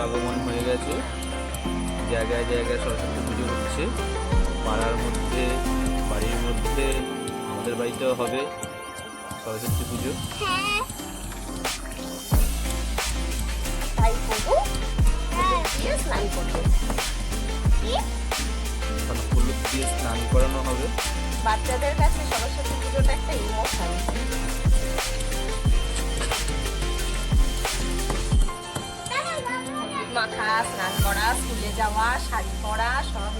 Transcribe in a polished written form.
আগমন হয়ে গেছে। জায়গায় জায়গায় সরস্বতী পুজো হচ্ছে, পাড়ার মধ্যে, বাড়ির মধ্যে, আমাদের বাড়িতেও হবে সরস্বতী পুজো। হ্যাঁ তাই বলু, দিয়ে স্নান করবে। কি হলুদ দিয়ে স্নান করানো হবে। বাচ্চাদের কাছে সরস্বতী পুজোটা একটা ইমোশন। মাখা, স্নান করা, স্কুলে যাওয়া, শাড়ি পরা, সব